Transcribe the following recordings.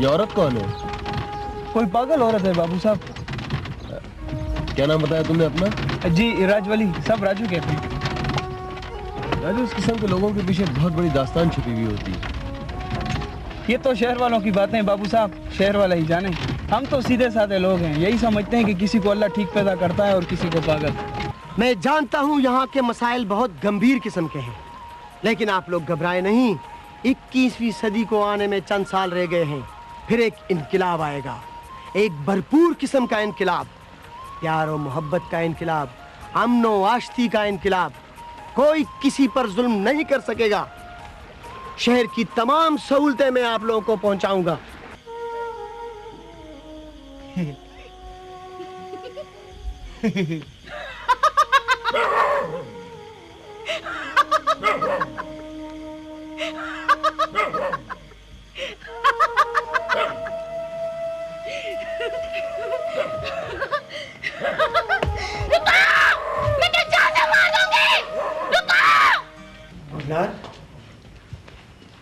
ये औरत कौन है? कोई पागल औरत है बाबू साहब। क्या नाम बताया तुमने अपना? जी राजवली, सब राजू कहते हैं। राजू, इस किस्म के लोगों के पीछे बहुत बड़ी दास्तान छुपी हुई होती है। ये तो शहर वालों की बातें हैं बाबू साहब, शहर वाला ही जाने। हम तो सीधे साधे लोग हैं, यही समझते हैं कि किसी को अल्लाह ठीक पैदा करता है और किसी को पागल। मैं जानता हूँ यहाँ के मसाइल बहुत गंभीर किस्म के हैं, लेकिन आप लोग घबराए नहीं। 21वीं सदी को आने में चंद साल रह गए हैं, फिर एक इनकिलाब आएगा, एक भरपूर किस्म का इनकिलाब, प्यार और मोहब्बत का इनकिलाब, अमन और आश्ती का इनकिलाब। कोई किसी पर जुल्म नहीं कर सकेगा। शहर की तमाम सहूलतें मैं आप लोगों को पहुंचाऊंगा।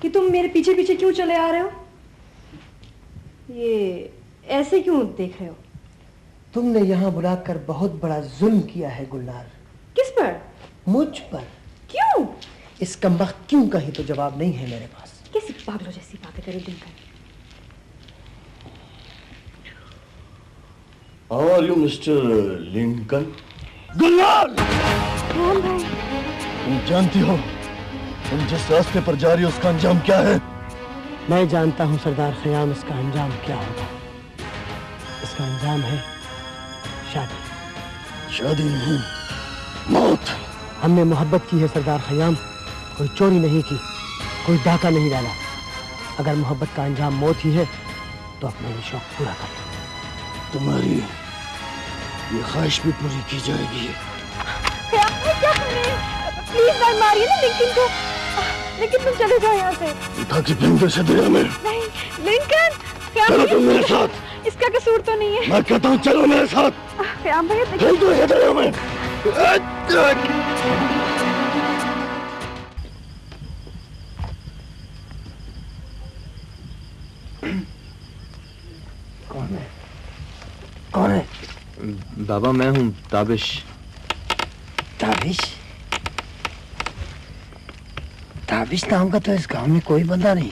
कि तुम मेरे पीछे पीछे क्यों चले आ रहे हो? ये ऐसे क्यों देख रहे हो? तुमने यहाँ बुलाकर बहुत बड़ा जुल्म किया है गुलनार। किस पर? मुझ पर। क्यों? इस कमबख्त क्यों का ही तो जवाब नहीं है मेरे पास। कैसी पागलों जैसी बातें करे Lincoln. How are you, Mr. Lincoln? Gulnar! कौन भाई? तुम जानती हो तुम जिस रास्ते पर जा रही हो उसका अंजाम क्या है? मैं जानता हूँ सरदार खयाम, इसका अंजाम क्या होगा। इसका अंजाम है शादी। शादी नहीं, मौत। हमने मोहब्बत की है सरदार खयाम, कोई चोरी नहीं की, कोई डाका नहीं डाला। अगर मोहब्बत का अंजाम मौत ही है तो अपना ये शौक पूरा कर लो। तुम्हारी ये ख्वाहिश भी पूरी की जाएगी। क्या कर रहे हैं? प्लीज मत मारिए ना लिंकन को। लेकिन तुम चले जाओ यहाँ से। उठा के फेंक दो इसे दरिया में। नहीं लिंकन, चलो तुम मेरे साथ। इसका कसूर तो नहीं है। मैं कहता हूँ चलो मेरे साथ। ख्याम भैया फेंक दो इसे दरिया में। कौन है? कौन है? बाबा मैं हूँ ताबिश। ताबिश? ताबिश नाम का तो इस गांव में कोई बंदा नहीं।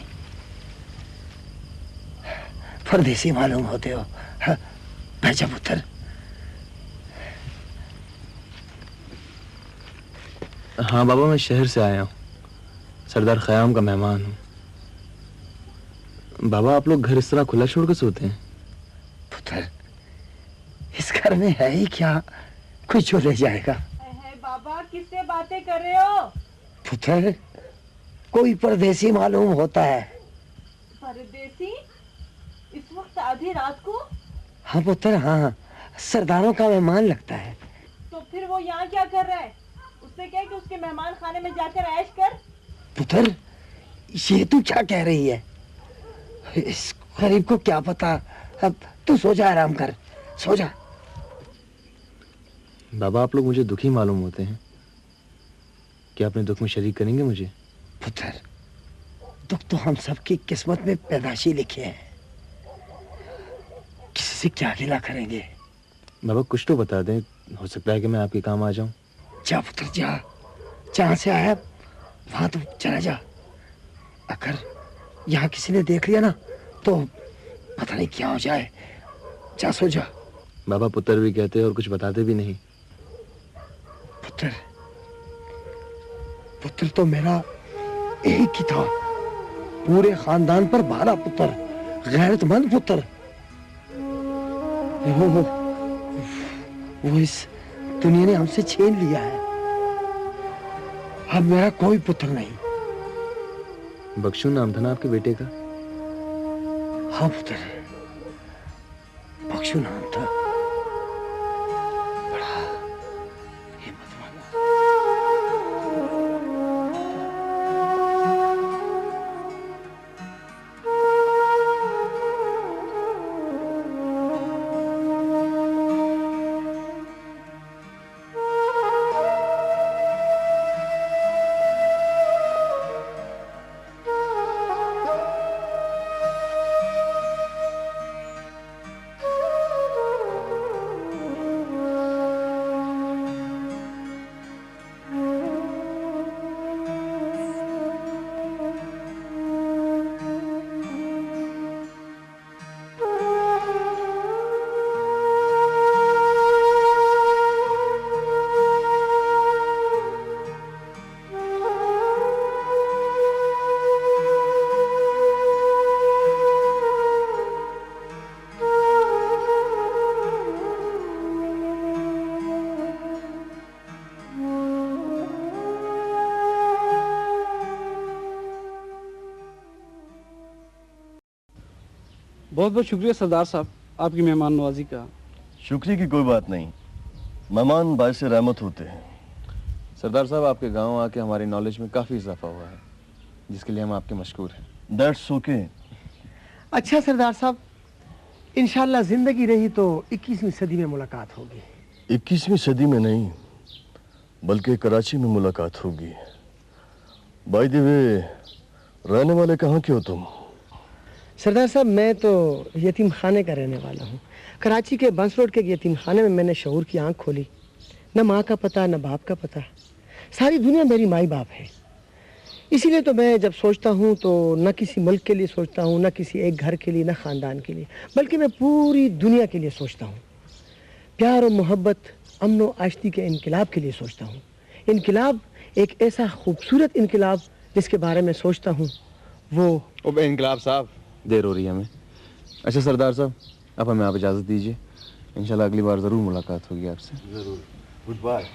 परदेसी मालूम होते हो। भेजा पुत्र। हाँ बाबा, मैं शहर से आया हूँ, सरदार खयाम का मेहमान हूँ। बाबा आप लोग घर इस तरह खुला छोड़ कर सोते हैं? पुत्र, इस घर में है ही क्या, कोई चोर ले जाएगा। बाबा किससे बातें कर रहे हो? पुत्र, कोई परदेसी मालूम होता है। परदेसी? इस वक्त आधी रात को? हाँ पुत्र, हाँ, सरदारों का मेहमान लगता है। तो फिर वो यहाँ क्या कर रहा है? उससे कह कि उसके मेहमान खाने में जाकर ऐश कर। पुत्र, ये तू क्या कह रही है? इस गरीब को क्या पता। अब तू सो जा, आराम कर, सो जा। बाबा आप लोग मुझे दुखी मालूम होते हैं, क्या अपने दुख में शरीक करेंगे मुझे? पुत्र, दुख तो हम सबकी किस्मत में पैदाशी लिखे हैं, किसी से क्या गिला करेंगे। बाबा कुछ तो बता दें, हो सकता है कि मैं आपके काम आ जाऊं। जा पुत्र जा, जहां से आया वहां तो चला जा। अगर यहाँ किसी ने देख लिया ना तो पता नहीं क्या हो जाए। जा, सो जा। बाबा पुत्र भी कहते और कुछ बताते भी नहीं। पुत्र, पुत्र तो मेरा एक ही था, पूरे खानदान पर भारा पुत्र, गैरतमंद पुत्र। वो इस दुनिया ने हमसे छीन लिया है। अब मेरा कोई पुत्र नहीं। बख्शू नाम था ना आपके बेटे का? हाँ पुत्र, बख्शू नाम था। बड़ा हिम्मतवान। बहुत बहुत शुक्रिया सरदार साहब आपकी मेहमान नवाजी का। शुक्रिया की कोई बात नहीं, मेहमान बायस रहमत होते हैं। सरदार साहब, आपके गांव आके हमारी नॉलेज में काफ़ी इजाफा हुआ है, जिसके लिए हम आपके मशकूर हैं। That's okay. अच्छा सरदार साहब, इंशाल्लाह जिंदगी रही तो 21वीं सदी में मुलाकात होगी। 21वीं सदी में नहीं, बल्कि कराची में मुलाकात होगी। बाय द वे, रहने वाले कहाँ के हो तुम? सरदार साहब, मैं तो यतीम खाने का रहने वाला हूँ। कराची के बंस रोड के यतीम खाने में मैंने शऊर की आंख खोली। न माँ का पता, न बाप का पता। सारी दुनिया मेरी माई बाप है। इसीलिए तो मैं जब सोचता हूँ तो न किसी मुल्क के लिए सोचता हूँ, न किसी एक घर के लिए, न ख़ानदान के लिए, बल्कि मैं पूरी दुनिया के लिए सोचता हूँ। प्यार और मोहब्बत, अमन व आश्ती के इनकलाब के लिए सोचता हूँ। इनकलाब, एक ऐसा खूबसूरत इनकलाब जिसके बारे में सोचता हूँ वो इनकलाब साहब, देर हो रही है हमें। अच्छा सरदार साहब, अब हमें आप इजाज़त दीजिए। इंशाल्लाह अगली बार ज़रूर मुलाकात होगी आपसे। जरूर। Good bye.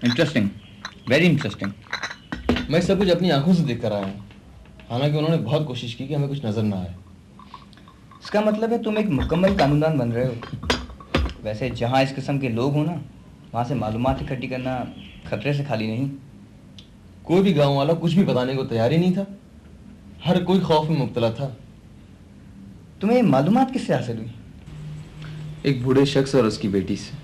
Interesting, very interesting. मैं सब कुछ अपनी आंखों से देख कर आया हूँ, हालांकि उन्होंने बहुत कोशिश की कि हमें कुछ नज़र ना आए। इसका मतलब है तुम एक मुकम्मल कानूनदान बन रहे हो। वैसे जहाँ इस किस्म के लोग हो ना, वहाँ से मालूमात इकट्ठी करना खतरे से खाली नहीं। कोई भी गांव वाला कुछ भी बताने को तैयार ही नहीं था। हर कोई खौफ में मुब्तला था। तुम्हें मालूमात किससे हासिल हुई? एक बूढ़े शख्स और उसकी बेटी से।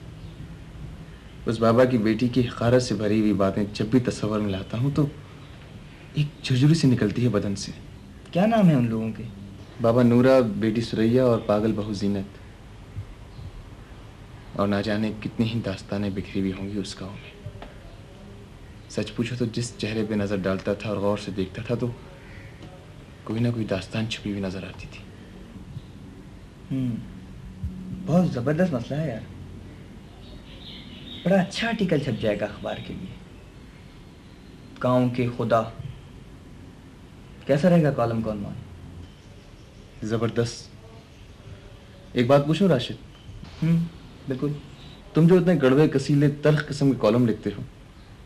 उस बाबा की बेटी की हक़ारत से भरी हुई बातें जब भी तस्वर में लाता हूँ तो एक झुरझुरी सी निकलती है बदन से। क्या नाम है उन लोगों के? बाबा नूरा, बेटी सुरैया और पागल बहू जीनत। और ना जाने कितनी ही दास्तानें बिखरी हुई होंगी उस गाँव में। सच पूछो तो जिस चेहरे पे नज़र डालता था और गौर से देखता था तो कोई ना कोई दास्तान छुपी हुई नज़र आती थी। बहुत ज़बरदस्त मसला है यार। बड़ा अच्छा आर्टिकल छप जाएगा अखबार के लिए। गाँव के खुदा, कैसा रहेगा कॉलम का उन्वान? ज़बरदस्त। एक बात पूछो राशिद? बिल्कुल। तुम जो इतने कड़वे कसीले तल्ख किस्म के कॉलम लिखते हो,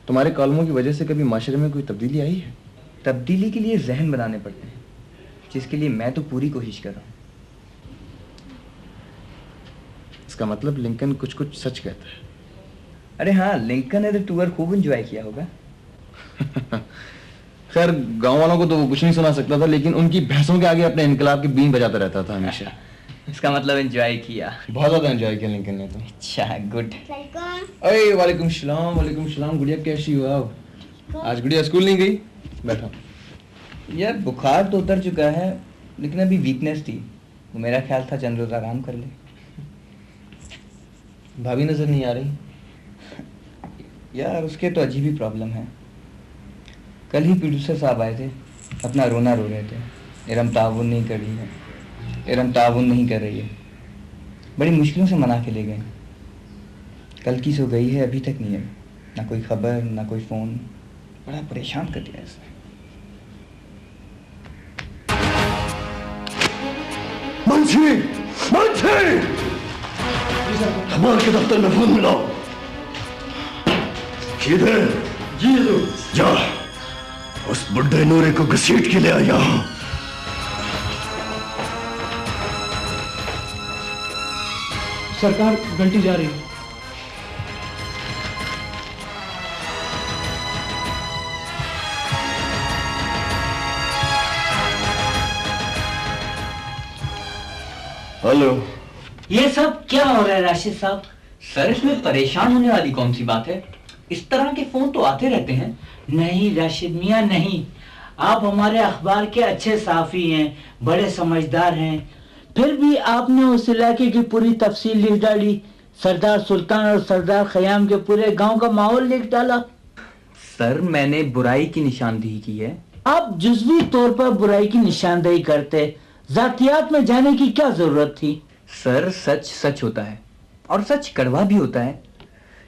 तुम्हारे कॉलमों की वजह से कभी माशरे में कोई तब्दीली आई है? तब्दीली के लिए जहन बनाने पड़ते हैं, जिसके लिए मैं तो पूरी कोशिश कर रहा हूँ। इसका मतलब लिंकन कुछ कुछ सच कहता है। अरे हाँ, लिंकन ने तो टूर खूब एंजॉय किया होगा। खैर, गांव वालों को तो वो कुछ नहीं सुना सकता था, लेकिन उनकी भैंसों के आगे अपने इनकलाब की बीन बजाता रहता था हमेशा। इसका मतलब एंजॉय किया। बहुत ज़्यादा एंजॉय किया लिंकन ने तो। अच्छा, गुड। अरे वालेकुम सलाम। वालेकुम सलाम। गुड़िया कैसी हो आप? आज गुड़िया स्कूल नहीं गई? बैठो। यार बुखार तो उतर चुका है, लेकिन अभी वीकनेस थी। वो मेरा ख्याल था चंद रोज आराम कर ले। भाभी नजर नहीं आ रही? यार उसके तो अजीब ही प्रॉब्लम है। कल ही प्रोड्यूसर साहब आए थे, अपना रोना रो रहे थे। इरम ताउन नहीं कर रही है, इरम ताउन नहीं कर रही है। बड़ी मुश्किलों से मना के ले गए। कल की सो गई है, अभी तक नहीं है। ना कोई खबर, ना कोई फ़ोन। बड़ा परेशान कर दिया इसने। मुंशी, मुंशी, हमारे के दफ्तर में फोन मिलाओ। किधर? जी जा, उस बुड्ढे नूरे को घसीट के ले आया। सरकार, घंटी जा रही है। हेलो। ये सब क्या हो रहा है राशिद साहब? सर, इसमें परेशान होने वाली कौन सी बात है? इस तरह के फोन तो आते रहते हैं। नहीं राशिद मियाँ, नहीं। आप हमारे अखबार के अच्छे साफी हैं, बड़े समझदार हैं, फिर भी आपने उस इलाके की पूरी तफसील लिख डाली। सरदार सुल्तान और सरदार खयाम के पूरे गांव का माहौल लिख डाला। सर मैंने बुराई की निशानदेही की है। आप जुज़वी तौर पर बुराई की निशानदेही करते, जातियात में जाने की क्या जरूरत थी? सर सच सच होता है और सच कड़वा भी होता है,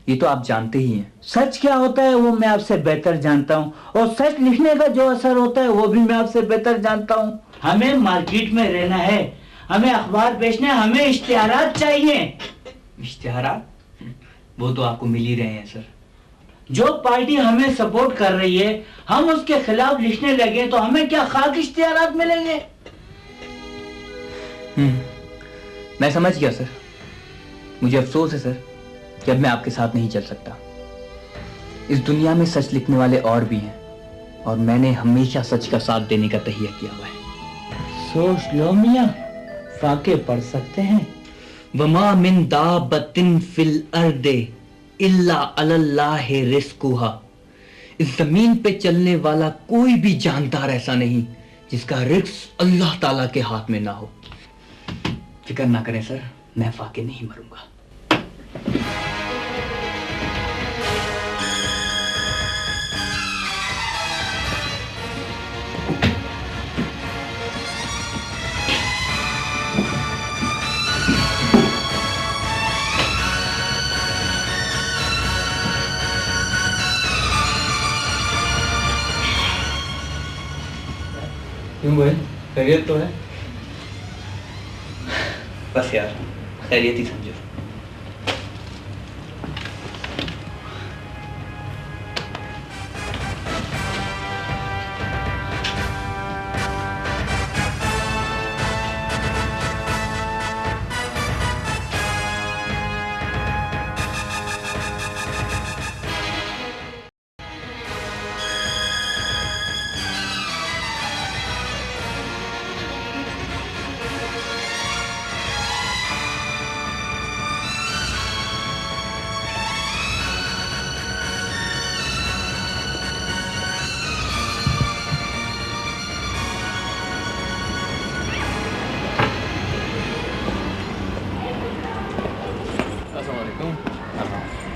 ये तो आप जानते ही हैं। सच क्या होता है वो मैं आपसे बेहतर जानता हूँ, और सच लिखने का जो असर होता है वो भी मैं आपसे बेहतर जानता हूँ। हमें मार्केट में रहना है, हमें अखबार बेचना है, हमें इश्तिहारात चाहिए। इश्तिहारात? वो तो आपको मिल ही रहे हैं सर। जो पार्टी हमें सपोर्ट कर रही है हम उसके खिलाफ लिखने लगे तो हमें क्या खाक इश्तिहारात मिलेंगे? मैं समझ गया सर। मुझे अफसोस है सर कि अब मैं आपके साथ नहीं चल सकता। इस दुनिया में सच लिखने वाले और भी हैं और मैंने हमेशा सच का साथ देने का तहिया किया हुआ है। सोच लो मियां, फाके पढ़ सकते हैं। वमा मिन दाबतिन फिल अर्दे इल्ला अलल्लाहि रिस्कुहा। इस जमीन पे चलने वाला कोई भी जानदार ऐसा नहीं जिसका रिस्क अल्लाह ताला के हाथ में ना हो। फिक्र ना करें सर, मैं फाके नहीं मरूंगा। क्यों भाई, खैरियत तो है? बस यार, खैरियत ही समझो।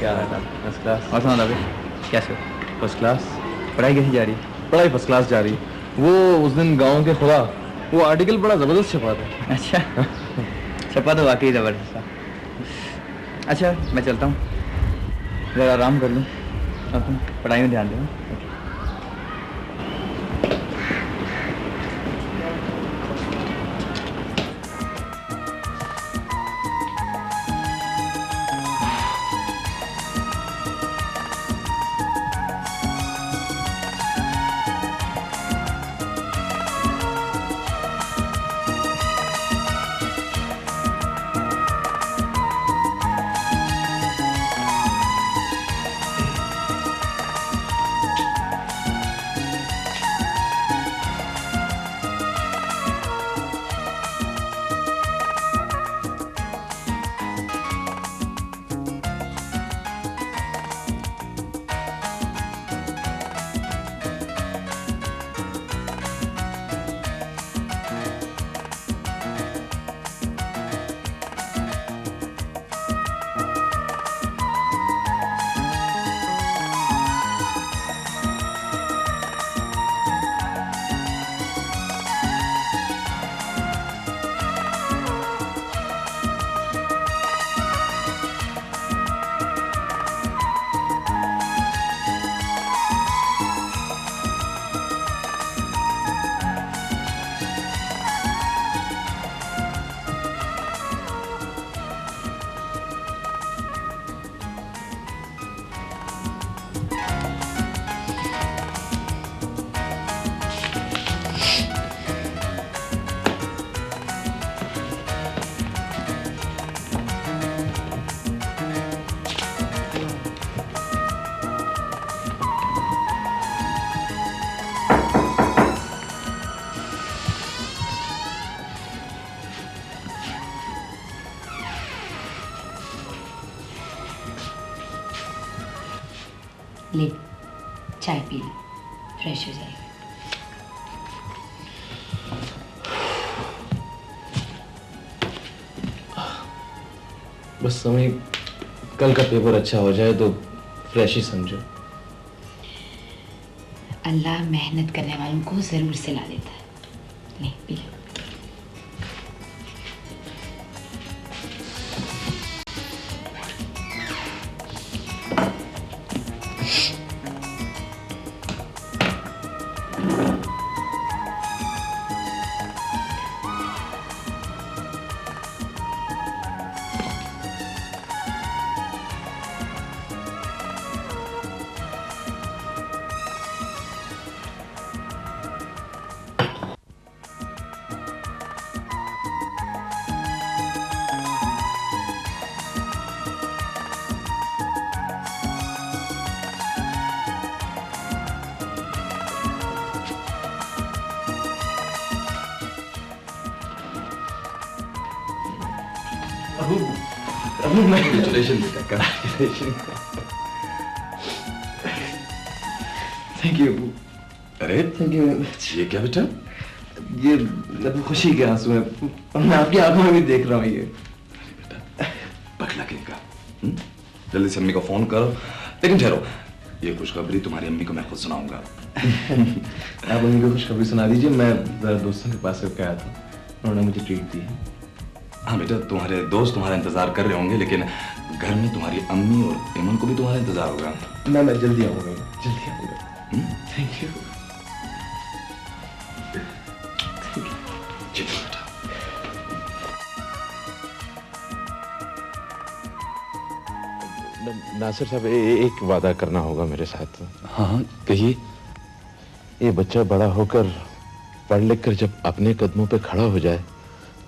क्या हाल है? First class. और सुना भाई, कैसे हो? First class. पढ़ाई कैसी जा रही है? पढ़ाई फर्स्ट क्लास जा रही। वो उस दिन गांव के खुदा वो आर्टिकल बड़ा ज़बरदस्त छपा था। अच्छा छपा तो वाकई ज़बरदस्त था। अच्छा मैं चलता हूँ, ज़रा आराम कर लूँ, अब तुम पढ़ाई में ध्यान दो। ले चाय पी ले, फ्रेश हो जाएगा। बस समय कल का पेपर अच्छा हो जाए तो फ्रेश ही समझो। अल्लाह मेहनत करने वालों को जरूर सिला देता है। नहीं पी लो। अबू मैं कंग्रेचुलेशन थैंक यू अबू। अरे थैंक यू। ये क्या बेटा? ये अबू खुशी के आंसू हैं, मैं आपकी आंखों में भी देख रहा हूँ ये। बेटा पगला कहेगा। जल्दी से अम्मी को फोन करो। लेकिन ठहरो, ये खुशखबरी तुम्हारी अम्मी को मैं खुद सुनाऊंगा। आप अम्मी को खुशखबरी सुना दीजिए। मैं जरा दोस्तों के पास करके आया था, उन्होंने मुझे ट्रीट दी है। हाँ बेटा, तुम्हारे दोस्त तुम्हारा इंतजार कर रहे होंगे, लेकिन घर में तुम्हारी अम्मी और इमन को भी तुम्हारा इंतजार होगा। मैं जल्दी आऊंगा, जल्दी आऊंगा। Thank you. चलो बेटा। नासिर साहब, एक वादा करना होगा मेरे साथ। हाँ हाँ कहिए। ये बच्चा बड़ा होकर पढ़ लिख कर जब अपने कदमों पे खड़ा हो जाए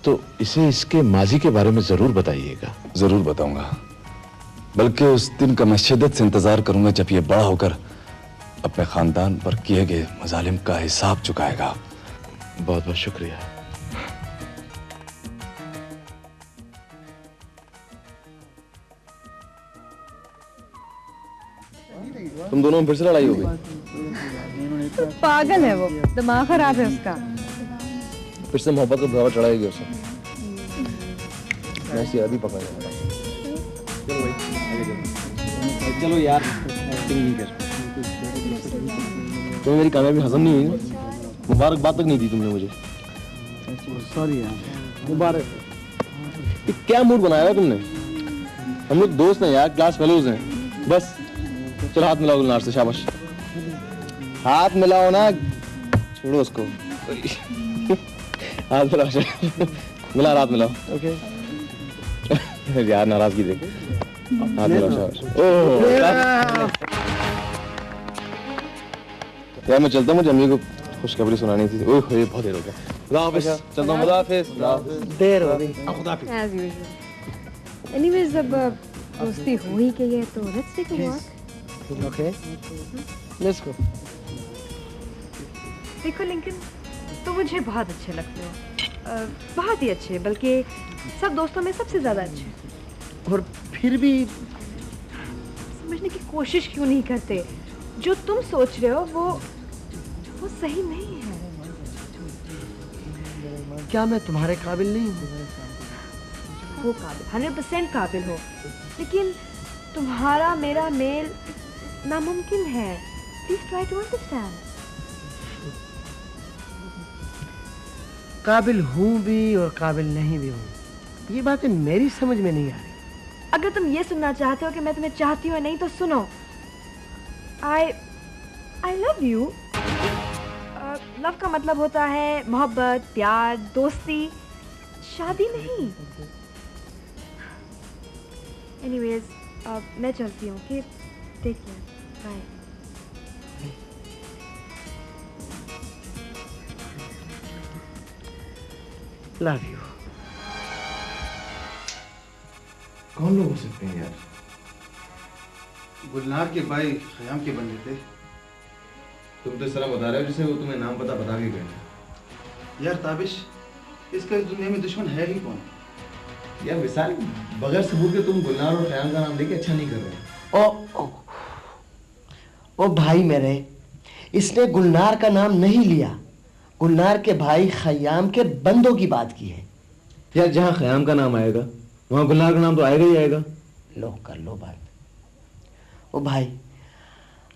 तो इसे इसके माजी के बारे में जरूर बताइएगा। जरूर बताऊंगा, बल्कि उस दिन का मैं शिद्दत से इंतजार करूंगा जब ये बड़ा होकर अपने खानदान पर किए गए मजालिम का हिसाब चुकाएगा। बहुत बहुत शुक्रिया। तुम दोनों में फिर से लड़ाई हो गई? पागल है वो, दिमाग खराब है उसका। फिर से मोहब्बत का बुलावा चढ़ाई गया उसे। मैं याद ही पकड़ लिया। चलो भाई आगे चलो। चलो यार, एक्टिंग नहीं कर। तुम्हें मेरी कामयाबी हजम नहीं हुई ना? मुबारकबाद तक नहीं दी तुमने मुझे। सॉरी यार। मुबारक। ये क्या मूड बनाया है तुमने? हम लोग दोस्त हैं यार, क्लास फेलोज हैं। बस चलो हाथ मिलाओ गुलनार से, शाबाश। हाथ मिलाओ ना, छोड़ो उसको। हाथ मिलाओ, मिला हाथ मिलाओ। ओके यार नाराजगी देख। हाथ मिलाओ, शाबाश। ओह यार मैं चलता हूँ, मुझे अम्मी को खुशखबरी सुनानी थी। ओह ये बहुत देर हो गया। खुदा हाफिज़। चलता हूँ। खुदा हाफिज़। देर हो गई। खुदा हाफिज़। As usual. Anyways, अब दोस्ती हो ही गई है तो let's take a walk. Okay let's go. देखो लिंकन, तो मुझे बहुत अच्छे लगते हो, बहुत ही अच्छे, बल्कि सब दोस्तों में सबसे ज़्यादा अच्छे। और फिर भी समझने की कोशिश क्यों नहीं करते? जो तुम सोच रहे हो वो सही नहीं है। क्या मैं तुम्हारे काबिल नहीं हूँ? वो काबिल 100% काबिल हो, लेकिन तुम्हारा मेरा मेल नामुमकिन है। Please try to understand. काबिल हूँ भी और काबिल नहीं भी हूँ, ये बातें मेरी समझ में नहीं आ रही। अगर तुम ये सुनना चाहते हो कि मैं तुम्हें चाहती हूँ या नहीं, तो सुनो। I love you. लव का मतलब होता है मोहब्बत, प्यार, दोस्ती, शादी नहीं। Anyways, मैं चलती हूँ। कि take care, bye. Love you. कौन लोग हो सकते हैं यार? गुलनार के भाई खयाम के बंदे थे। तुम तो इस तरह बता रहे हो जैसे वो तुम्हें नाम पता बता के गए। यार ताबिश, इसका इस दुनिया में दुश्मन है ही कौन? यार विशाल, बगैर सबूत के तुम गुलनार और खयाम का नाम लेके अच्छा नहीं कर रहे। ओ भाई मेरे, इसने गुलनार का नाम नहीं लिया, गुलनार के भाई खयाम के बंदों की बात की है। यार जहाँ खयाम का नाम आएगा वहाँ गुलनार का नाम तो आएगा ही आएगा। लो कर लो बात। ओ भाई,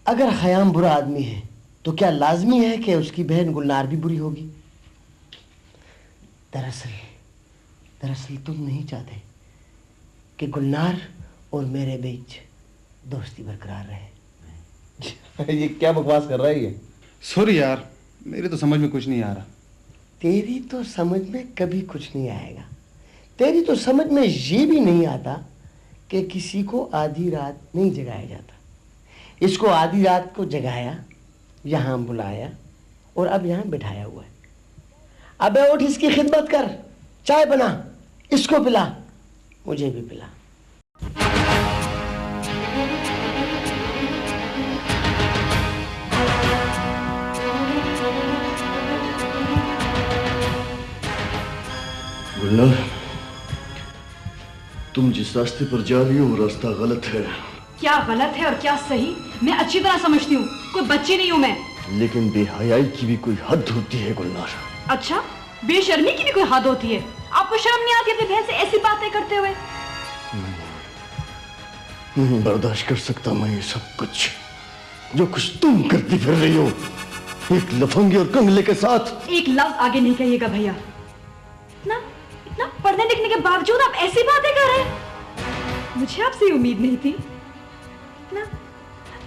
अगर खयाम बुरा आदमी है तो क्या लाजमी है कि उसकी बहन गुलनार भी बुरी होगी? दरअसल तुम नहीं चाहते कि गुलनार और मेरे बीच दोस्ती बरकरार रहे। ये क्या बकवास कर रहा है ये? सॉरी यार, मेरी तो समझ में कुछ नहीं आ रहा। तेरी तो समझ में कभी कुछ नहीं आएगा। तेरी तो समझ में ये भी नहीं आता कि किसी को आधी रात नहीं जगाया जाता। इसको आधी रात को जगाया, यहाँ बुलाया और अब यहाँ बिठाया हुआ है। अबे उठ, इसकी खिदमत कर, चाय बना, इसको पिला, मुझे भी पिला। गुलनार, तुम जिस रास्ते पर जा रही हो वो रास्ता गलत है। क्या गलत है और क्या सही मैं अच्छी तरह समझती हूँ, कोई बच्ची नहीं हूँ मैं। लेकिन बेहयाई की भी कोई हद होती है गुलनार। अच्छा, बेशर्मी की भी कोई हद होती है? आपको शर्म नहीं आती अपनी बहन से ऐसी बातें करते हुए? नहीं बर्दाश्त कर सकता मैं ये सब कुछ, जो कुछ तुम करती फिर रही हो, एक लफंगे और कंगले के साथ। एक लफ्ज आगे नहीं कहिएगा भैया। इतना पढ़ने लिखने के बावजूद आप ऐसी बातें कर रहे हैं, मुझे आपसे उम्मीद नहीं थी। ना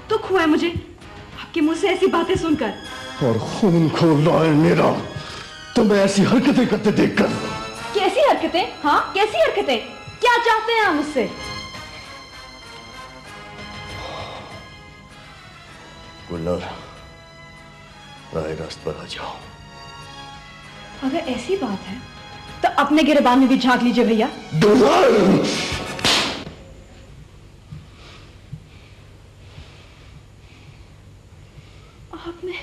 दुख हुआ है मुझे आपके मुंह से ऐसी बातें सुनकर। और खून खोल रहा है मेरा तुम्हें ऐसी हरकतें करते देखकर। कैसी हरकतें? हाँ, कैसी हरकतें? क्या चाहते हैं आप मुझसे? गुलनार, राय रास्त पर आ जाओ। अगर ऐसी बात है तो अपने गिरबान में भी झांक लीजिए भैया। आपने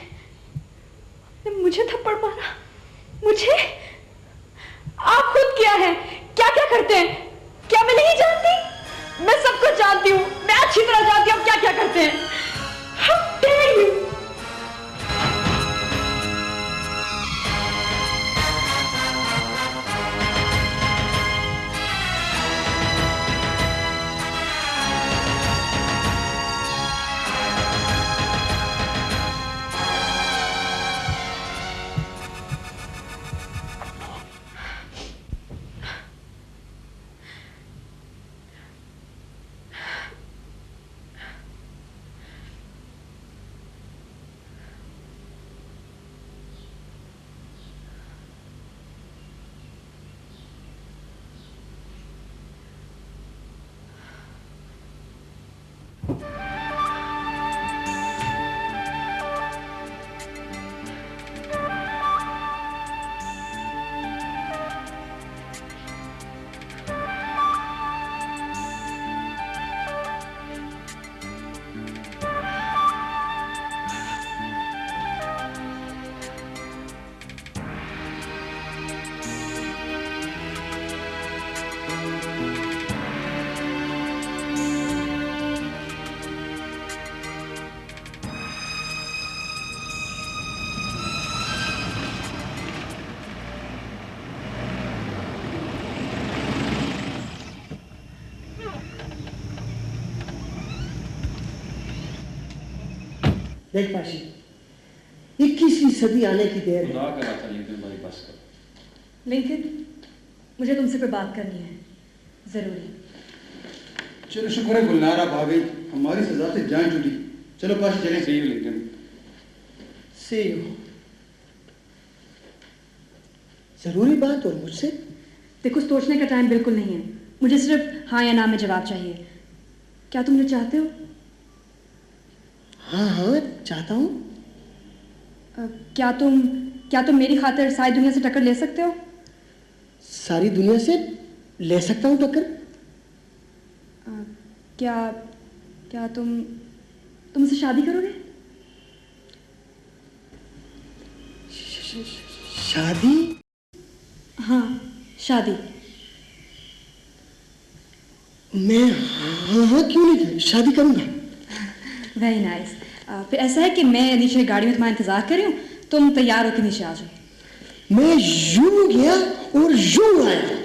मुझे थप्पड़ मारा? मुझे? आप खुद क्या है, क्या क्या करते हैं? क्या मैं नहीं जानती? मैं सब कुछ जानती हूँ, मैं अच्छी तरह जानती हूँ आप क्या क्या करते हैं। How dare you? देख पाशी, 21वीं सदी आने की देर है। लिंकन, मुझे तुमसे कोई बात करनी है, जरूरी। चलो शुक्र है गुलनार आप आ गई, हमारी सजा से जान छूटी। चलो पाशी चलें। See you Lincoln. See you. जरूरी बात और मुझसे? देखो, सोचने का टाइम बिल्कुल नहीं है, मुझे सिर्फ हाँ या ना में जवाब चाहिए। क्या तुम मुझे चाहते हो? हाँ हाँ चाहता हूँ। क्या तुम मेरी खातिर सारी दुनिया से टक्कर ले सकते हो? सारी दुनिया से ले सकता हूँ टक्कर। क्या तुम मुझसे शादी करोगे? शादी? हाँ, शादी। मैं हाँ क्यों नहीं, शादी करूँगा। Very nice. फिर ऐसा है कि मैं नीचे गाड़ी में तुम्हारा इंतजार कर रही हूँ, तुम तैयार होकर नीचे आ जाओ। मैं यूं गया और यूं आया।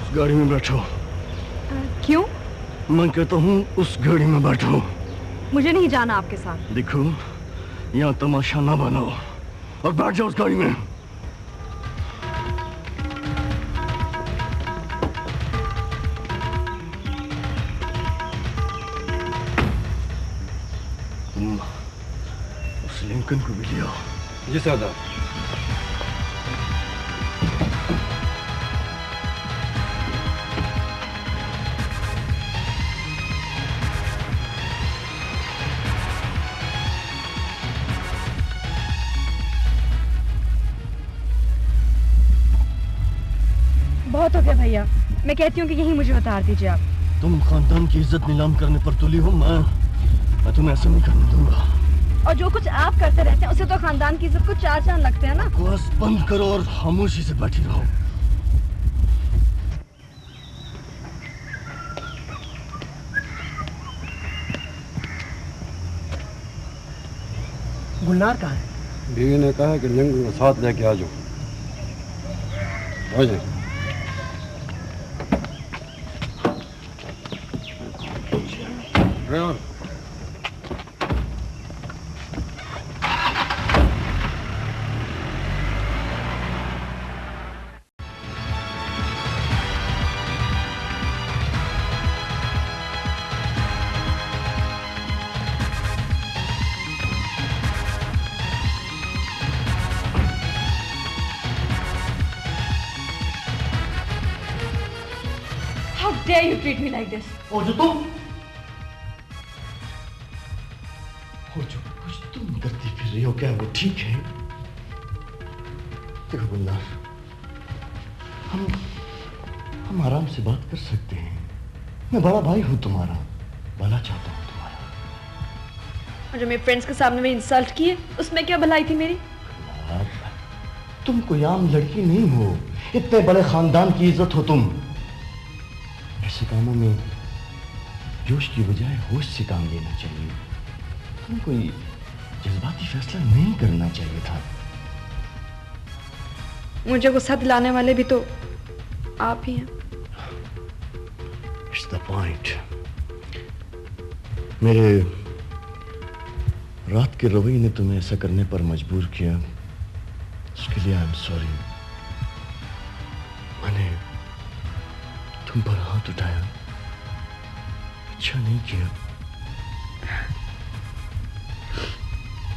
उस गाड़ी में बैठो। क्यों? मैं कहता हूँ उस गाड़ी में बैठो। मुझे नहीं जाना आपके साथ। देखो, यहाँ तमाशा ना बनाओ और बैठ जाओ उस गाड़ी में। तुम उस लिंकन को भी ले आओ। जी सरदार। बहुत हो गया भैया, मैं कहती हूँ कि यहीं मुझे उतार दीजिए आप। तुम खानदान की इज्जत नीलाम करने पर तुली हो। मैं तुम्हें ऐसा नहीं करने दूंगा। और जो कुछ आप करते रहते हैं उसे तो खानदान की इज्जत को चार चांद लगते हैं ना। बस बंद करो और खामोशी से बैठी रहो। गुलनार कहाँ है? बीवी ने कहा कि लिंग को साथ लेके आ जाओ। आ जाओ। How dare you treat me like this? और जो तुम और जो कुछ तुम करती फिर रही हो, क्या वो ठीक है? देखो गुलनार, हम आराम से बात कर सकते हैं। मैं बड़ा भाई हूं तुम्हारा, भला चाहता हूं तुम्हारा। और जो मेरे फ्रेंड्स के सामने में इंसल्ट की है, उसमें क्या भलाई थी मेरी? तुम कोई आम लड़की नहीं हो, इतने बड़े खानदान की इज्जत हो तुम। ऐसे कामों में जोश की बजाय होश से काम लेना चाहिए। तुम कोई जज्बाती फैसला नहीं करना चाहिए था। मुझे गुस्सा दिलाने वाले भी तो आप ही हैं। It's the point. मेरे रात के रवैये ने तुम्हें ऐसा करने पर मजबूर किया, उसके लिए आई एम सॉरी। मैंने तुम पर हाथ उठाया, अच्छा नहीं किया।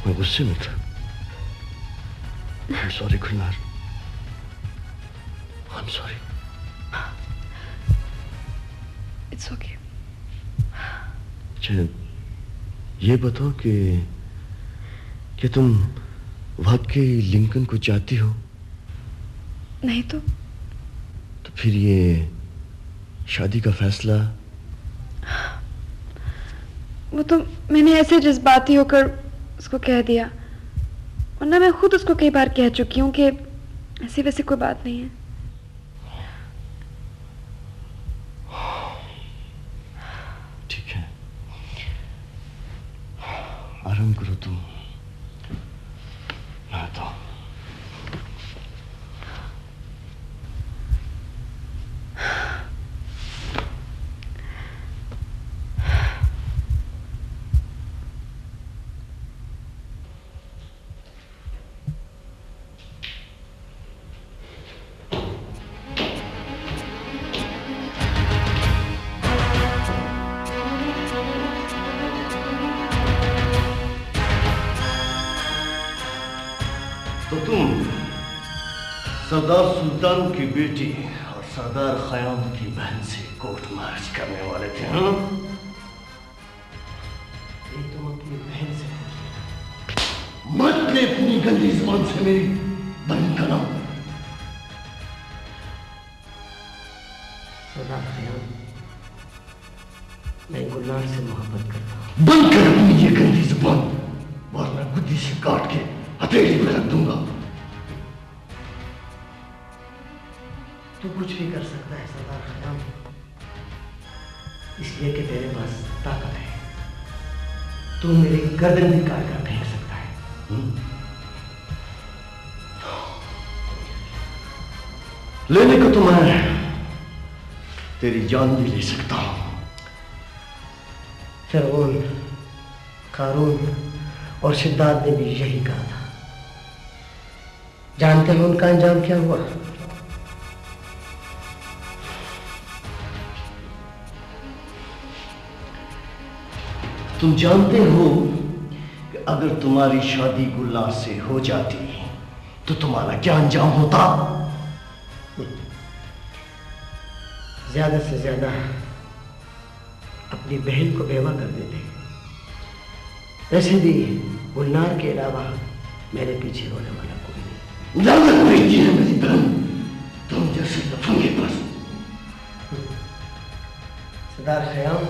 मैं गुस्से में था। I am sorry Gulnar, I am sorry. It's okay. अच्छा, ये बताओ कि क्या तुम वाकई लिंकन को चाहती हो? नहीं तो फिर ये शादी का फैसला? वो तो मैंने ऐसे जज्बाती होकर उसको कह दिया, वरना मैं खुद उसको कई बार कह चुकी हूँ कि ऐसी वैसी कोई बात नहीं है। ठीक है, आराम करो तुम। मैं आता हूं। तो तुम सरदार सुल्तान की बेटी और सरदार खयाम की बहन से कोर्ट मैरिज करने वाले थे, हाँ? ये तुम अपनी बहन से मत ले अपनी गंदी जुबान से मेरी बहन का नाम। सरदार खयाम, मैं गुलनार से मोहब्बत करता हूँ। बंद कर अपनी ये गंदी जुबान, वरना गुद्दी से काट के हथेली में रख दूंगा। तू कुछ भी कर सकता है सरदार खयाम, इसलिए कि तेरे पास ताकत है। तू मेरी गर्दन भी काट कर फेंक सकता है। लेने को तो मैं तेरी जान भी ले सकता हूं। फिरौन, कारून और सिद्धार्थ ने भी यही कहा था। जानते हैं उनका अंजाम क्या हुआ? तुम जानते हो कि अगर तुम्हारी शादी गुलनार से हो जाती तो तुम्हारा क्या अंजाम होता? ज्यादा से ज्यादा अपनी बहन को बेवा कर देते। वैसे भी गुलनार के अलावा मेरे पीछे होने वाला कोई नहीं। लानत भेजी है मेरी बहन तुम जैसे लफंगे पर। सरदार खयाम,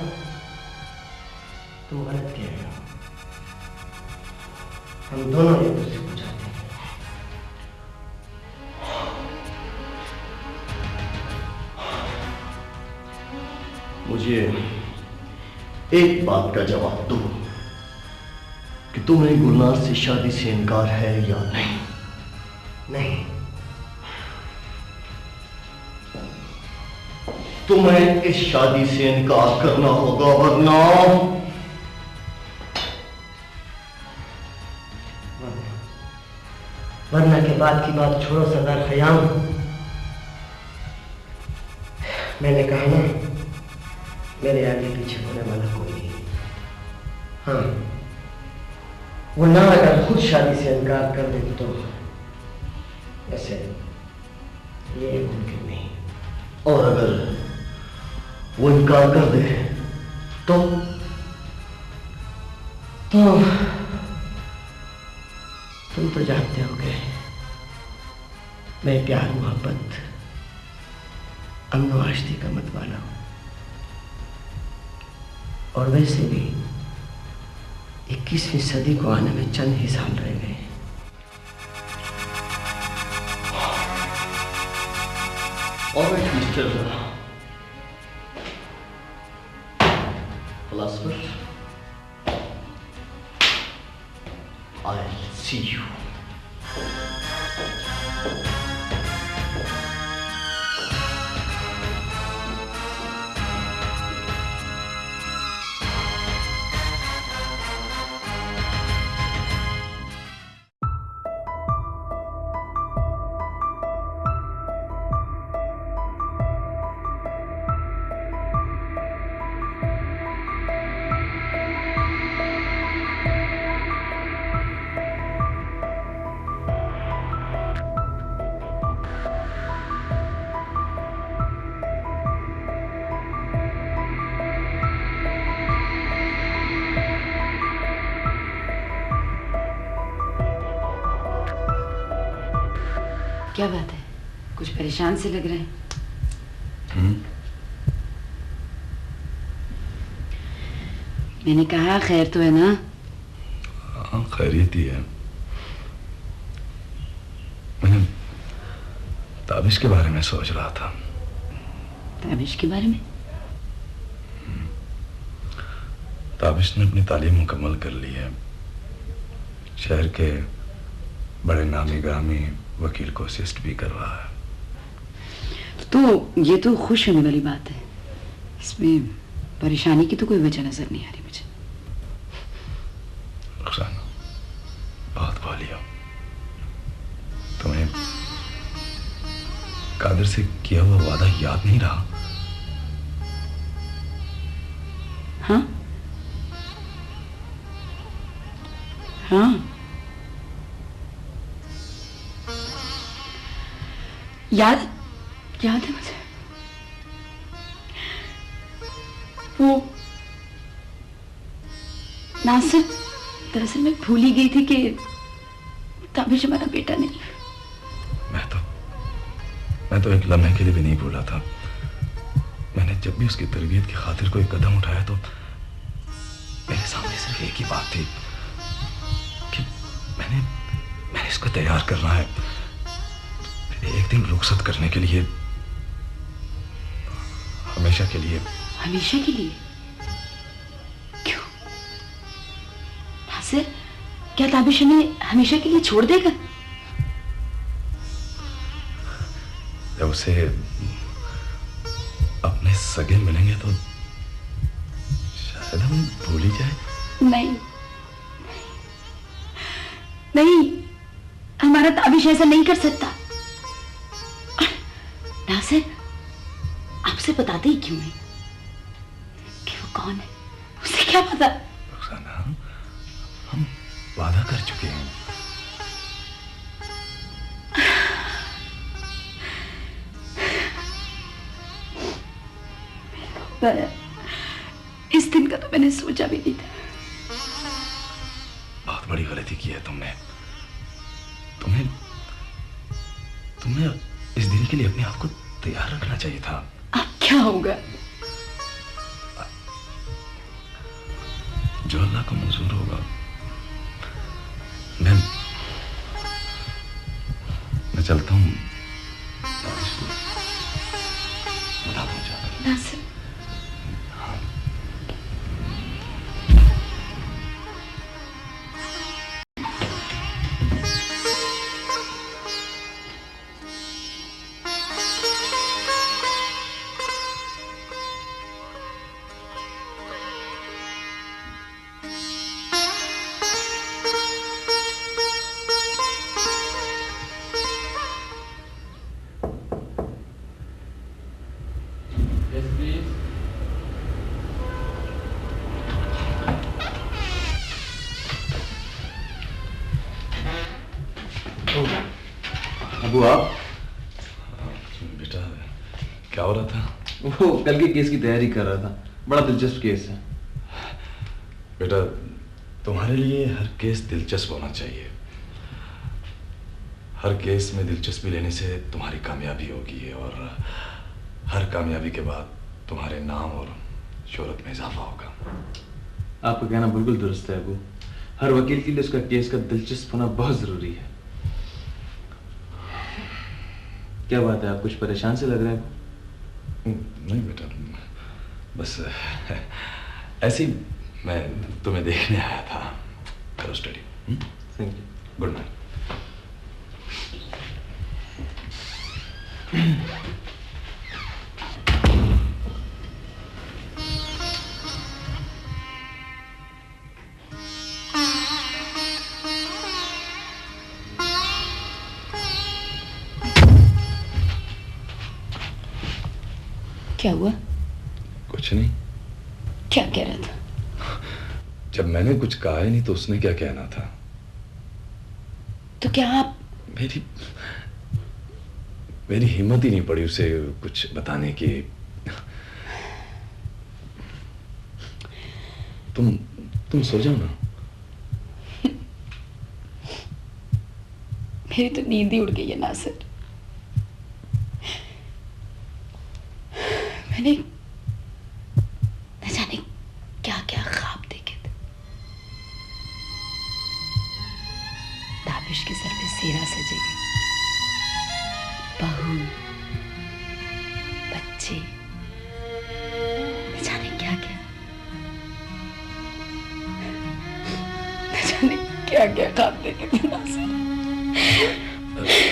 तुम गलत कह रहे हो। हम दोनों एक दूसरे को चाहते हैं। मुझे एक बात का जवाब दो कि तुम्हें गुलनार से शादी से इनकार है या नहीं? नहीं। तुम्हें इस शादी से इनकार करना होगा वरना के बाद की बात छोड़ो सरदार खयाम। मैंने कहा ना, मेरे आगे पीछे होने वाला कोई नहीं। हाँ, वो ना अगर खुद शादी से इनकार कर दे तो वैसे ये मुमकिन नहीं। और अगर वो इनकार कर दे तो तुम तो जानते होगे मैं प्यार मोहब्बत अमन आश्ती का मत वाला हूं। और वैसे भी 21वीं सदी को आने में चंद ही साल रह गए। Alright, Mr. Philosopher, I'll see you. क्या बात है, कुछ परेशान से लग रहे हैं। मैंने कहा खैर तो है ना? हाँ, खैरियत ही है। मैंने ताबिश के बारे में सोच रहा था। ताबिश के बारे में? ताबिश ने अपनी तालीम मुकम्मल कर ली है। शहर के बड़े नामी ग्रामी वकील को असिस्ट भी कर रहा है। तो ये तो खुश होने वाली बात है। इसमें परेशानी की तो कोई वजह नजर नहीं आ रही मुझे। रुखसाना, बहुत भोली हो। तुम्हें कादिर से किया हुआ वादा याद नहीं रहा? हाँ हाँ, याद है मुझे। वो नासिर, दरअसल मैं भूल ही गई थी कि ताबिश हमारा बेटा नहीं। मैं तो एक लम्हे के लिए भी नहीं भूला था। मैंने जब भी उसकी तरबियत की खातिर कोई कदम उठाया तो मेरे सामने सिर्फ एक ही बात थी कि मैंने इसको तैयार करना है एक दिन रुखसत करने के लिए, हमेशा के लिए। हमेशा के लिए? क्यों नासिर, क्या ताबिश हमें हमेशा के लिए छोड़ देगा? जब अपने सगे मिलेंगे तो शायद हम भूल ही जाए। नहीं नहीं, हमारा ताबिश ऐसा नहीं कर सकता। नासिर, आपसे बताते ही क्यों नहीं कि वो कौन है? उसे क्या पता? रुखसाना, हम वादा कर चुके हैं। इस दिन का तो मैंने सोचा भी नहीं था। बहुत बड़ी गलती की है तुमने। तुम्हें इस दिन के लिए अपने आप को तैयार रखना चाहिए था। अब क्या होगा? जो अल्लाह को मंजूर होगा। मैं चलता हूँ। बता दूँ जाकर। नासिर, अबू आप? बेटा, क्या हो रहा था? वो कल के केस की तैयारी कर रहा था। बड़ा दिलचस्प केस है। बेटा, तुम्हारे लिए हर केस दिलचस्प होना चाहिए। हर केस में दिलचस्पी लेने से तुम्हारी कामयाबी होगी और हर कामयाबी के बाद तुम्हारे नाम और शोहरत में इजाफा होगा। आपका कहना बिल्कुल दुरुस्त है अबू। हर वकील के लिए उसका केस का दिलचस्प होना बहुत जरूरी है। क्या बात है, आप कुछ परेशान से लग रहे हैं? नहीं बेटा, बस ऐसे ही मैं तुम्हें देखने आया था। करो study. Thank you. Good night. क्या हुआ? कुछ नहीं। क्या कह रहा था? जब मैंने कुछ कहा ही नहीं तो उसने क्या कहना था? तो क्या आप? मेरी हिम्मत ही नहीं पड़ी उसे कुछ बताने की। तुम सो जाओ ना। मेरी तो नींद ही उड़ गई है नासिर। मैंने न जाने क्या क्या ख्वाब देखे थे। ताबिश के सर पे सेहरा सजेगा, बहू, बच्चे, न जाने क्या क्या, न जाने क्या क्या ख्वाब देखे थे नासिर।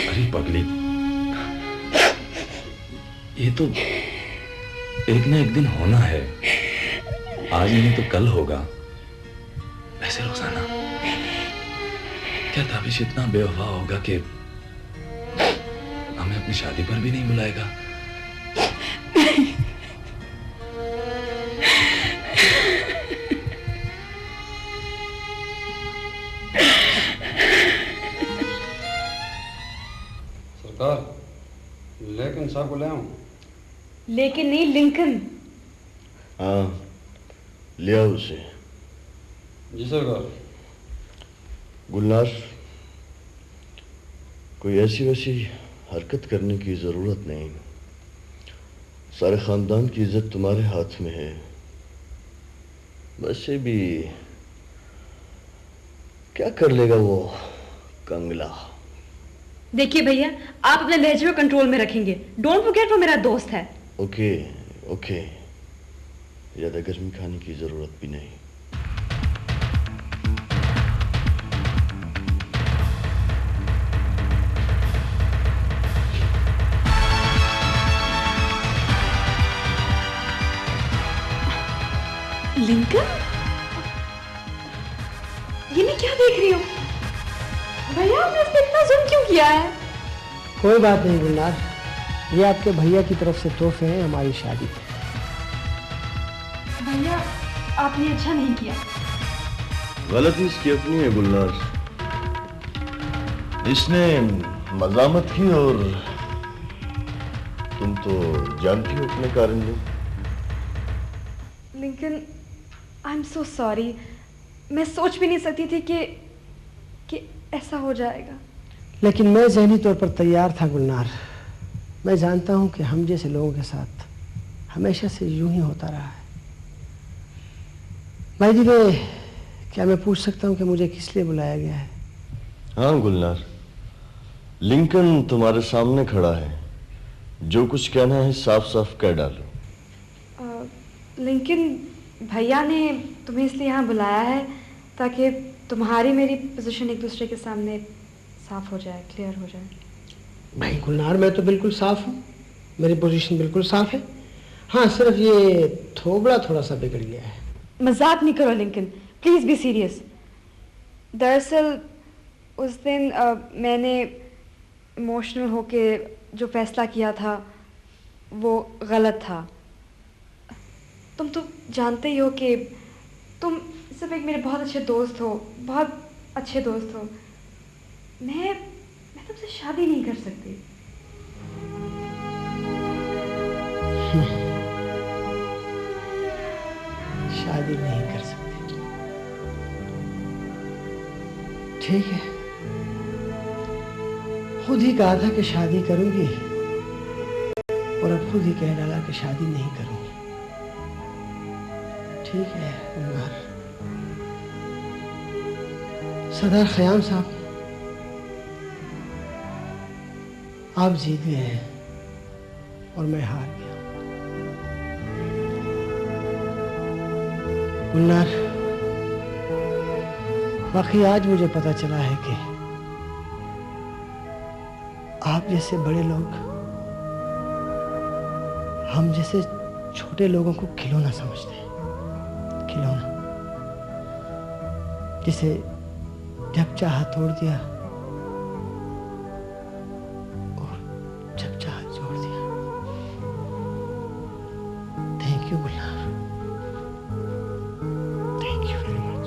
अरे पगली, ये तो एक ना एक दिन होना है। आज नहीं तो कल होगा। वैसे रोजाना क्या ताबिश इतना बेवफा होगा कि हमें अपनी शादी पर भी नहीं बुलाएगा? सरकार, लेकिन साहब को ले आऊं? लेकिन नहीं, लिंकन। हाँ, ले आओ उसे। जी सरकार। गुलनार, कोई ऐसी वैसी हरकत करने की जरूरत नहीं। सारे खानदान की इज्जत तुम्हारे हाथ में है। वैसे भी क्या कर लेगा वो कंगला। देखिए भैया, आप अपने लहजे को कंट्रोल में रखेंगे। डोंट फॉरगेट वो मेरा दोस्त है। ओके ओके, ज्यादा गर्मी खाने की जरूरत भी नहीं। लिंकन, ये मैं क्या देख रही हूँ? भैया हमने इस पे इतना जुल्म क्यों किया है? कोई बात नहीं गुलनार, ये आपके भैया की तरफ से तोहफे हैं हमारी शादी के। भैया आपने अच्छा नहीं किया। गलती इसकी अपनी है गुलनार, इसने मजामत की और तुम तो जानती हो अपने कारण नहीं। Lincoln, I am so sorry. मैं सोच भी नहीं सकती थी कि ऐसा हो जाएगा। लेकिन मैं ज़हनी तौर पर तैयार था गुलनार। मैं जानता हूं कि हम जैसे लोगों के साथ हमेशा से यूं ही होता रहा है। भाई जी, क्या मैं पूछ सकता हूं कि मुझे किस लिए बुलाया गया है? हाँ गुलनार, लिंकन तुम्हारे सामने खड़ा है, जो कुछ कहना है साफ साफ कह डालो। लिंकन, भैया ने तुम्हें इसलिए यहाँ बुलाया है ताकि तुम्हारी मेरी पोजीशन एक दूसरे के सामने साफ हो जाए, क्लियर हो जाए। भाई गुलनार, मैं तो बिल्कुल साफ हूँ, मेरी पोजीशन बिल्कुल साफ है। हाँ, सिर्फ ये थोबड़ा थोड़ा सा बिगड़ गया है। मजाक नहीं करो लिंकन, प्लीज बी सीरियस। दरअसल उस दिन मैंने इमोशनल होके जो फैसला किया था वो गलत था। तुम तो जानते ही हो कि तुम सिर्फ एक मेरे बहुत अच्छे दोस्त हो, बहुत अच्छे दोस्त हो। मैं तुमसे शादी नहीं कर सकती। शादी नहीं कर सकती, ठीक है। खुद ही कहा था कि शादी करूंगी और अब खुद ही कह डाला कि शादी नहीं करूंगी। ठीक है उमर। सरदार खयाम साहब, आप जीत गए हैं और मैं हार गया। गुलनार, बाकी आज मुझे पता चला है कि आप जैसे बड़े लोग हम जैसे छोटे लोगों को खिलौना समझते हैं। खिलौना जिसे जब चाहा तोड़ दिया और जब चाहा जोड़ दिया। Thank you Gulnar, thank you very much.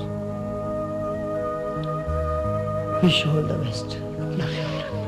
Wish you all the best. अपना ख्याल रखना।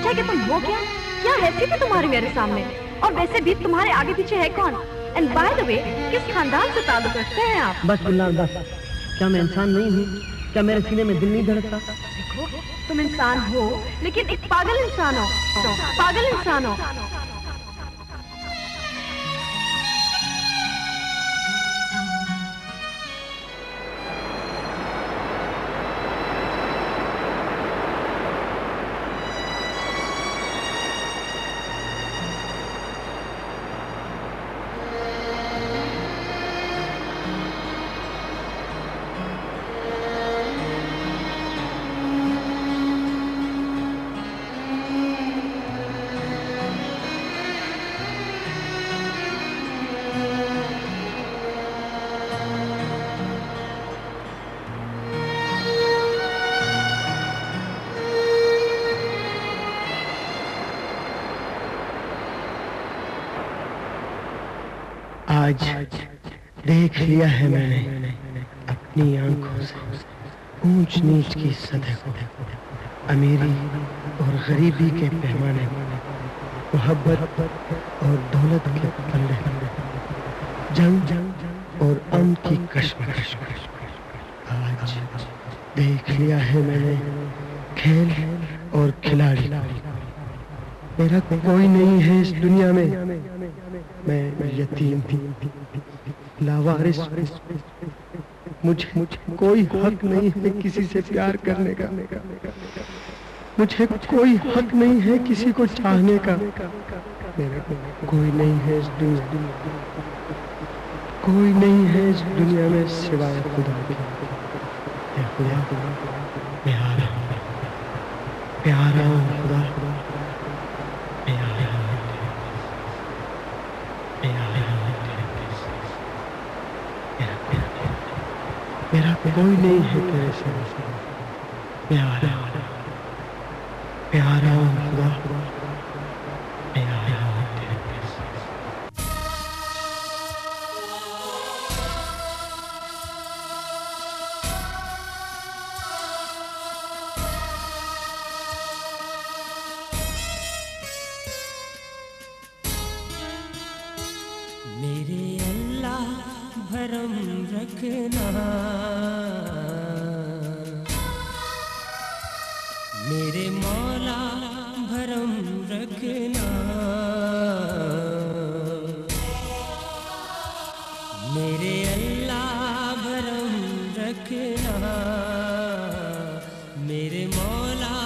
है कि तुम हो क्या हैसियत है तुम्हारी मेरे सामने? और वैसे भी तुम्हारे आगे पीछे है कौन? एंड बाय द वे, किस खानदान से ताल्लुक रखते हैं आप? बस गुलनार बस, क्या मैं इंसान नहीं हूँ? क्या मेरे सीने में दिल नहीं धड़कता? देखो, तुम इंसान हो, लेकिन एक पागल इंसान हो, पागल इंसान हो। आज देख लिया है मैंने अपनी आंखों से ऊंच नीच की सतह को, अमीरी और गरीबी के पैमाने, मोहब्बत और दौलत के पल्ले, जंग और अमन की कश्मकश। आज देख लिया है मैंने खेल और खिलाड़ी। मेरा कोई नहीं है इस दुनिया में, मैं यतीम हूँ, लावारिस। मुझे कोई हक नहीं है किसी से प्यार करने का, मुझे कोई हक नहीं है किसी को चाहने का। मेरा कोई नहीं है इस दुनिया, कोई नहीं है इस दुनिया में सिवाय खुदा के। खुदा प्यारा प्यारा खुदा, मेरा कोई नहीं है तेरे से प्यारा प्यारा खुदा, प्यारा। मेरे अल्लाह भरम रखना, मेरे मौला भरम रखना, मेरे अल्लाह भरम रखना, मेरे मौला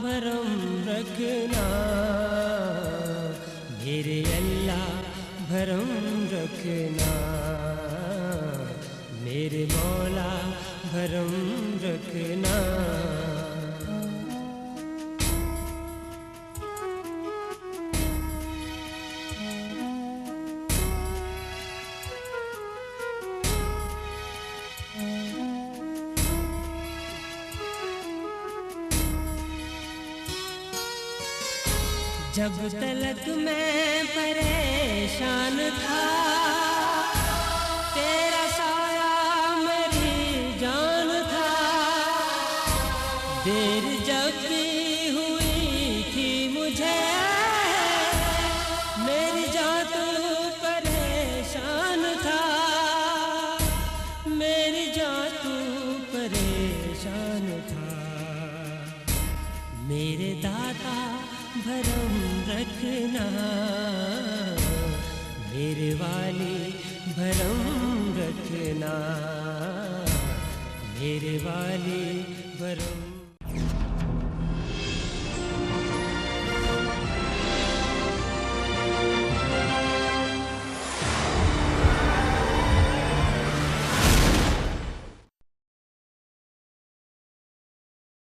भरम रखना, मेरे अल्लाह भरम रखना, मेरे मौला भरम रखना। जब तलक मैं परेशान था, तेरा साया मेरी जान था। देर जब भी हुई थी मुझे, मेरी जान तू परेशान था, मेरी जान तू परेशान था। मेरे दाता भरम रखना, मेरे वाली भरम रखना, मेरे वाली भरम